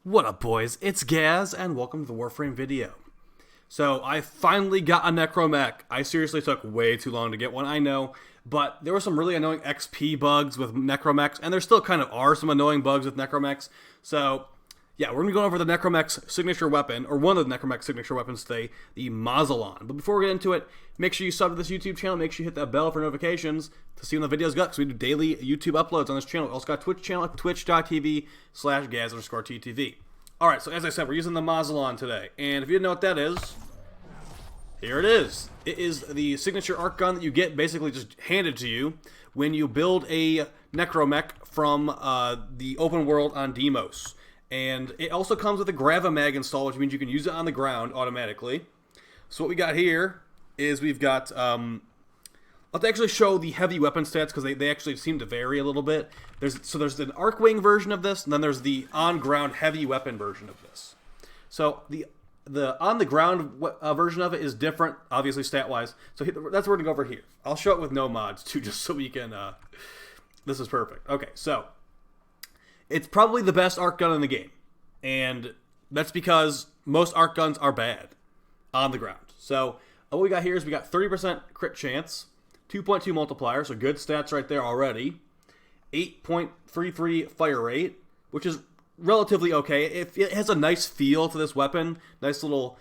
What up, boys? It's Gaz, and welcome to the Warframe video. So, I finally got a Necromech. I seriously took way too long to get one, I know, but there were some really annoying XP bugs with Necromechs, and there still kind of are some annoying bugs with Necromechs. So, yeah, we're going to go over the Necromech's signature weapon, or one of the Necromech's signature weapons today, the Mausolon. But before we get into it, make sure you sub to this YouTube channel, make sure you hit that bell for notifications to see when the videos go, because we do daily YouTube uploads on this channel. We also got a Twitch channel at twitch.tv/Gaz_TTV. Alright, so as I said, we're using the Mausolon today, and if you didn't know what that is, here it is. It is the signature arc gun that you get basically just handed to you when you build a Necromech from the open world on Deimos. And it also comes with a Gravamag install, which means you can use it on the ground automatically. So what we got here is we've got, let's actually show the heavy weapon stats, because they actually seem to vary a little bit. There's an Arcwing version of this, and then there's the on-ground heavy weapon version of this. So the on-the-ground version of it is different, obviously stat-wise. So that's what we're going to go over here. I'll show it with no mods, too, just so we can, this is perfect. Okay, so it's probably the best arc gun in the game, and that's because most arc guns are bad on the ground. So what we got here is we got 30% crit chance, 2.2 multiplier, so good stats right there already, 8.33 fire rate, which is relatively okay. It has a nice feel to this weapon, nice little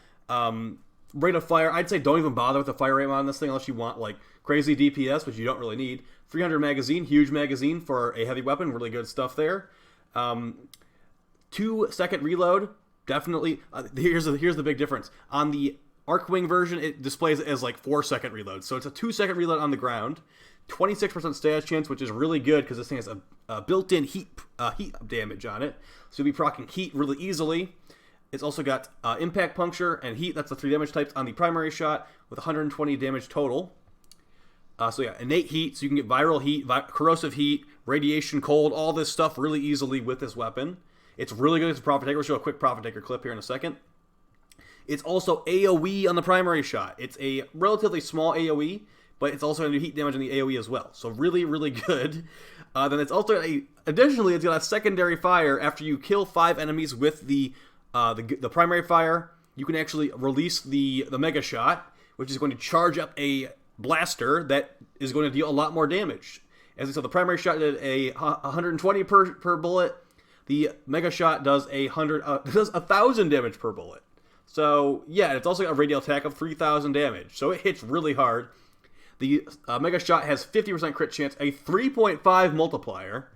rate of fire. I'd say don't even bother with the fire rate on this thing unless you want like crazy DPS, which you don't really need. 300 magazine, huge magazine for a heavy weapon, really good stuff there. 2-second reload, definitely. Here's the big difference. On the Arcwing version, it displays it as like 4-second reload. So it's a 2-second reload on the ground. 26% status chance, which is really good because this thing has a built-in heat damage on it. So you'll be proccing heat really easily. It's also got impact puncture and heat. That's the 3 damage types on the primary shot with 120 damage total. So yeah, innate heat, so you can get viral heat, corrosive heat, radiation, cold, all this stuff really easily with this weapon. It's really good as a profit taker. We'll show a quick profit taker clip here in a second. It's also AoE on the primary shot. It's a relatively small AoE, but it's also going to do heat damage on the AoE as well. So really, really good. Then it's also additionally, it's got a secondary fire after you kill 5 enemies with the primary fire. You can actually release the mega shot, which is going to charge up a blaster that is going to deal a lot more damage. As I said, the primary shot did 120 per bullet. The mega shot does 1,000 damage per bullet. So yeah, it's also got a radial attack of 3,000 damage. So it hits really hard. The mega shot has 50% crit chance, a 3.5 multiplier,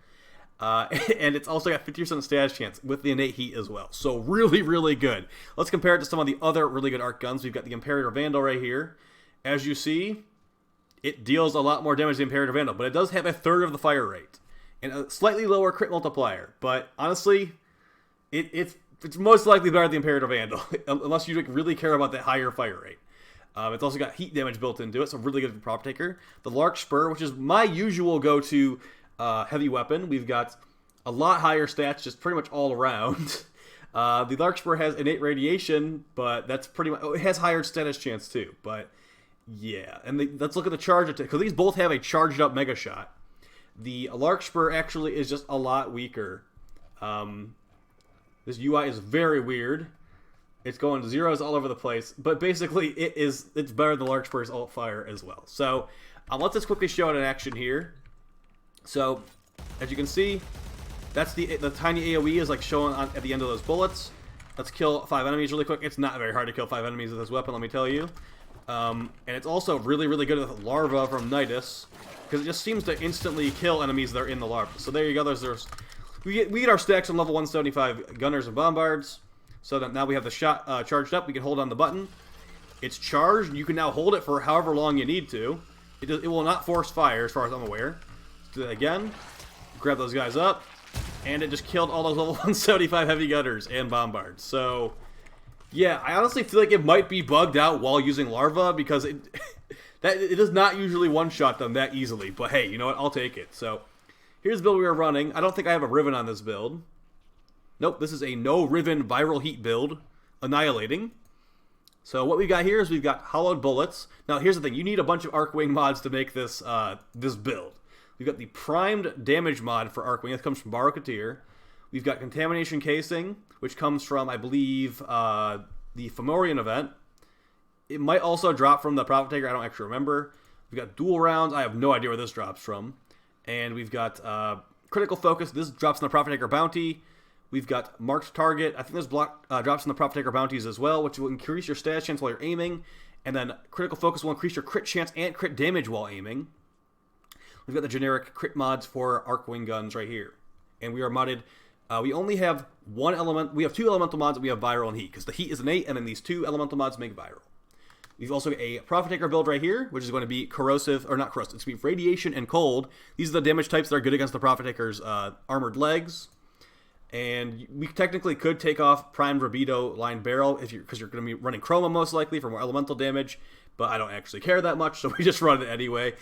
and it's also got 50% status chance with the innate heat as well. So really, really good. Let's compare it to some of the other really good arc guns. We've got the Imperator Vandal right here. As you see, it deals a lot more damage than the Imperator Vandal, but it does have a third of the fire rate and a slightly lower crit multiplier. But honestly, it's most likely better than the Imperator Vandal, unless you really care about that higher fire rate. It's also got heat damage built into it, so really good for prop taker. The Larkspur, which is my usual go-to heavy weapon, we've got a lot higher stats, just pretty much all around. The Larkspur has innate radiation, but that's pretty much. Oh, it has higher status chance too, but yeah. And let's look at the charge attack, because these both have a charged up mega shot. The Larkspur actually is just a lot weaker. This UI is very weird. It's going zeros all over the place, but basically it's better than Larkspur's alt fire as well. So let's just quickly show it in action here. So as you can see, that's the tiny AoE is like showing at the end of those bullets. Let's kill 5 enemies really quick. It's not very hard to kill 5 enemies with this weapon, let me tell you. And it's also really, really good with larva from Nidus, because it just seems to instantly kill enemies that are in the larva. So there you go. We get our stacks on level 175 gunners and bombards. So that now we have the shot charged up. We can hold on the button. It's charged. You can now hold it for however long you need to. It will not force fire, as far as I'm aware. Let's do that again. Grab those guys up, and it just killed all those level 175 heavy gunners and bombards. So yeah, I honestly feel like it might be bugged out while using larva, because it does not usually one-shot them that easily. But hey, you know what? I'll take it. So here's the build we are running. I don't think I have a Riven on this build. Nope, this is a no Riven viral heat build, annihilating. So what we got here is we've got hollowed bullets. Now here's the thing, you need a bunch of Arcwing mods to make this this build. We've got the primed damage mod for Arcwing, that comes from Barokatir. We've got Contamination Casing, which comes from, I believe, the Fomorian event. It might also drop from the Prophet Taker. I don't actually remember. We've got Dual Rounds. I have no idea where this drops from. And we've got Critical Focus. This drops in the Prophet Taker bounty. We've got Marked Target. I think this drops in the Prophet Taker bounties as well, which will increase your status chance while you're aiming. And then Critical Focus will increase your crit chance and crit damage while aiming. We've got the generic crit mods for Arcwing guns right here. And we are modded. We only have one element. We have two elemental mods. We have Viral and Heat, because the Heat is innate, and then these two elemental mods make Viral. We've also got a Prophet Taker build right here, which is going to be corrosive, or not corrosive, it's going to be radiation and cold. These are the damage types that are good against the Prophet Taker's armored legs. And we technically could take off Primed Rabido Line Barrel because you're going to be running Chroma most likely for more elemental damage, but I don't actually care that much, so we just run it anyway.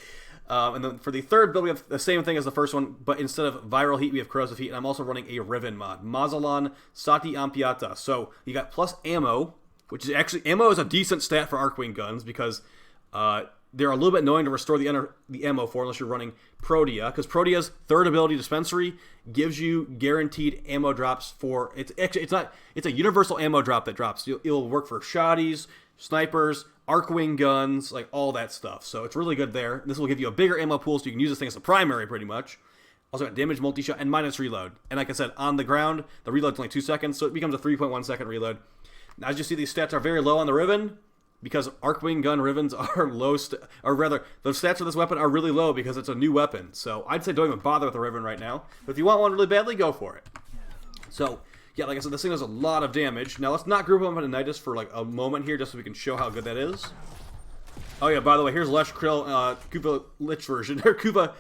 And then for the third build, we have the same thing as the first one, but instead of Viral Heat, we have Corrosive Heat, and I'm also running a Riven mod, Mausolon Sati Ampiata. So you got plus ammo, which is actually, ammo is a decent stat for Arcwing guns, because they're a little bit annoying to restore the ammo for unless you're running Protea, because Protea's third ability, Dispensary, gives you guaranteed ammo drops for, it's a universal ammo drop that drops. It'll work for shotties, snipers, Arcwing guns, like all that stuff. So it's really good there. This will give you a bigger ammo pool, so you can use this thing as a primary pretty much. Also got damage, multi-shot, and minus reload. And like I said, on the ground, the reload's only 2 seconds, so it becomes a 3.1 second reload. Now, as you see, these stats are very low on the Riven, because Arcwing gun Rivens are low, or rather, the stats for this weapon are really low because it's a new weapon. So I'd say don't even bother with the Riven right now. But if you want one really badly, go for it. So, yeah, like I said, this thing does a lot of damage. Now, let's not group them into Nidus for like a moment here, just so we can show how good that is. Oh yeah, by the way, here's Lesh Krill, Kuva Lich version, or Kuva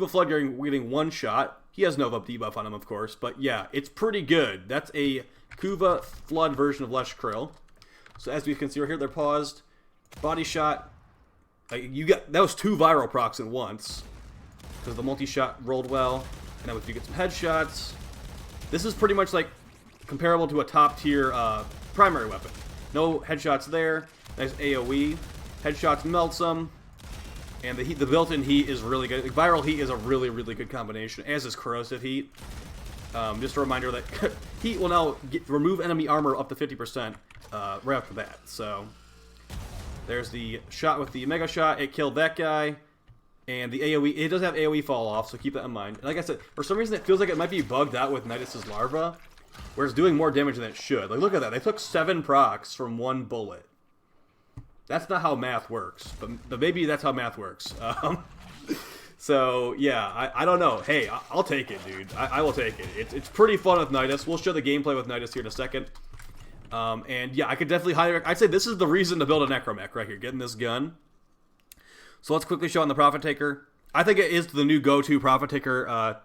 Flood getting one shot. He has Nova debuff on him, of course, but yeah, it's pretty good. That's a Kuva Flood version of Lesh Krill. So as we can see right here, they're paused. Body shot. That was 2 viral procs at once, because the multi-shot rolled well. And then if you get some headshots, this is pretty much like comparable to a top tier primary weapon. No headshots there. Nice AOE. Headshots melts them. And the built-in heat is really good. Viral heat is a really, really good combination, as is corrosive heat. Just a reminder that heat will now remove enemy armor up to 50% right off the bat. So there's the shot with the Mega Shot. It killed that guy. And the AoE, it does have AoE fall off, so keep that in mind. And like I said, for some reason it feels like it might be bugged out with Nidus's larva, where it's doing more damage than it should. Like, look at that. They took 7 procs from 1 bullet. That's not how math works, but maybe that's how math works. So, yeah, I don't know. Hey, I'll take it, dude. I will take it. It's pretty fun with Nidus. We'll show the gameplay with Nidus here in a second. And, yeah, I could definitely I'd say this is the reason to build a Necromech right here, getting this gun. So let's quickly show on the Prophet Taker. I think it is the new go-to Prophet Taker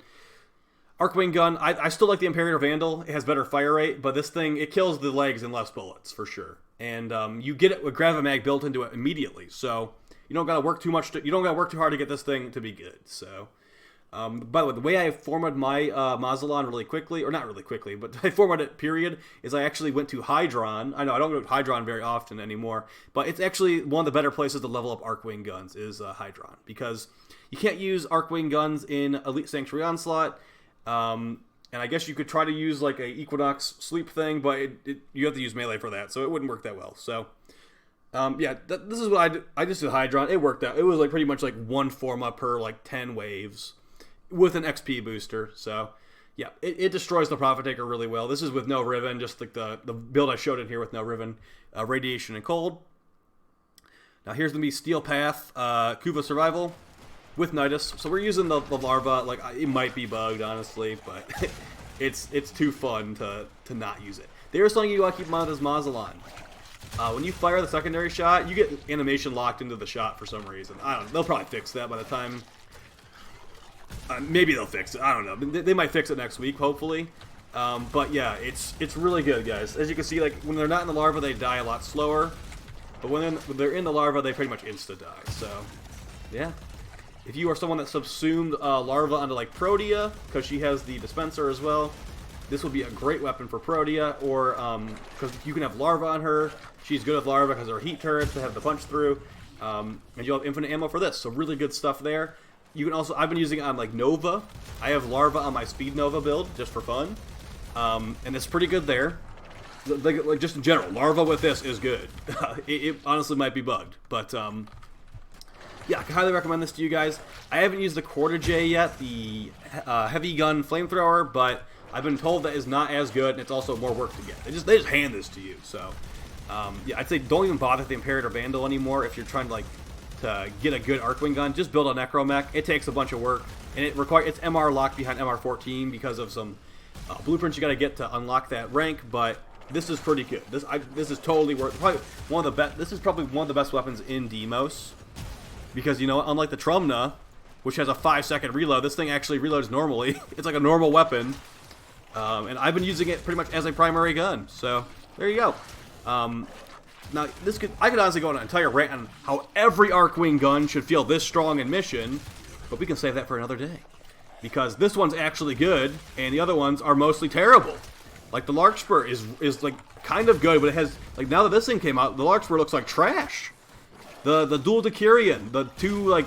Arcwing gun. I still like the Imperator Vandal. It has better fire rate, but this thing, it kills the legs in less bullets, for sure. And you get it with Gravimag built into it immediately, so you don't gotta work too much. You don't gotta work too hard to get this thing to be good. So, by the way, the way I formatted my Mausolon really quickly, or not really quickly, but I formatted it, period, is I actually went to Hydron. I know I don't go to Hydron very often anymore, but it's actually one of the better places to level up Arcwing guns is Hydron, because you can't use Arcwing guns in Elite Sanctuary Onslaught. And I guess you could try to use like a Equinox sleep thing, but you have to use melee for that, so it wouldn't work that well. So, yeah, this is what I did. I just did Hydron. It worked out. It was like pretty much like 1 forma per like 10 waves with an XP booster. So, yeah, it destroys the Prophet Taker really well. This is with no Riven, just like the build I showed in here with no Riven, Radiation and Cold. Now here's going to be Steel Path, Kuva Survival with Nidus. So we're using the larva. Like, it might be bugged, honestly, but it's too fun to not use it. There's something you gotta keep in mind with this Mausolon. When you fire the secondary shot, you get animation locked into the shot for some reason. I don't know. They'll probably fix that by the time. Maybe they'll fix it. I don't know. They might fix it next week, hopefully. But yeah, it's really good, guys. As you can see, like when they're not in the larva, they die a lot slower. But when they're in the larva, they pretty much insta die. So, yeah. If you are someone that subsumed larva onto like Protea, because she has the dispenser as well, this would be a great weapon for Protea. Or because you can have larva on her, she's good with larva because her heat turrets that have the punch through, and you'll have infinite ammo for this. So really good stuff there. You can also, I've been using it on like Nova. I have larva on my Speed Nova build just for fun. And it's pretty good there. Like just in general, larva with this is good. It honestly might be bugged, but yeah, I can highly recommend this to you guys. I haven't used the Quarter J yet, the heavy gun flamethrower, but I've been told that is not as good, and it's also more work to get. They just hand this to you, so yeah, I'd say don't even bother with the Imperator Vandal anymore if you're trying to to get a good Arcwing gun. Just build a Necromech. It takes a bunch of work, and it's MR locked behind MR14 because of some blueprints you got to get to unlock that rank, but this is pretty good. This is totally worth. Probably one of the best. This is probably one of the best weapons in Deimos, because you know, unlike the Trumna, which has a 5-second reload, this thing actually reloads normally. It's like a normal weapon, and I've been using it pretty much as a primary gun. So there you go. Now I could honestly go on an entire rant on how every Arcwing gun should feel this strong in mission, but we can save that for another day, because this one's actually good, and the other ones are mostly terrible. Like the Larkspur is like kind of good, but it has, like, now that this thing came out, the Larkspur looks like trash. The dual Decurion, the two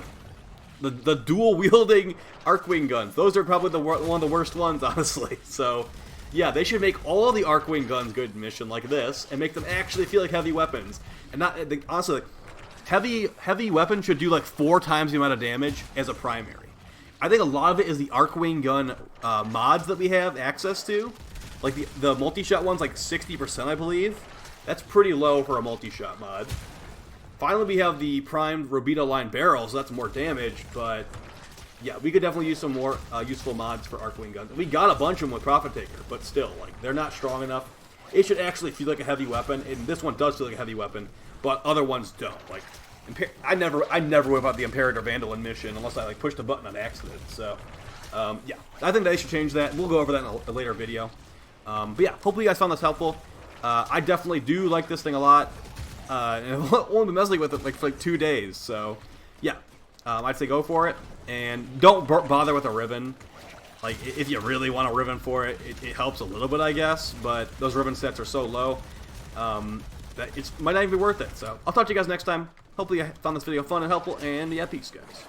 the dual wielding Arcwing guns, those are probably one of the worst ones, honestly. So yeah, they should make all the Arcwing guns good in mission like this, and make them actually feel like heavy weapons, and not honestly, heavy weapon should do like 4 times the amount of damage as a primary. I think a lot of it is the Arcwing gun mods that we have access to. Like the multi-shot one's like 60%, I believe. That's pretty low for a multi-shot mod. Finally, we have the primed Robita line barrels. So that's more damage, but yeah, we could definitely use some more useful mods for Arcwing guns. We got a bunch of them with Prophet Taker, but still, like, they're not strong enough. It should actually feel like a heavy weapon, and this one does feel like a heavy weapon, but other ones don't. Like, I never whip out the Imperator Vandal in mission unless I like pushed a button on accident. So yeah, I think they should change that. We'll go over that in a later video. But yeah, hopefully you guys found this helpful. I definitely do like this thing a lot, and I've only been messing with it for like 2 days. So yeah, I'd say go for it, and don't bother with a Riven. Like, if you really want a Riven for it, it helps a little bit, I guess, but those Riven stats are so low that it might not even be worth it. So I'll talk to you guys next time. Hopefully you found this video fun and helpful, and yeah, peace, guys.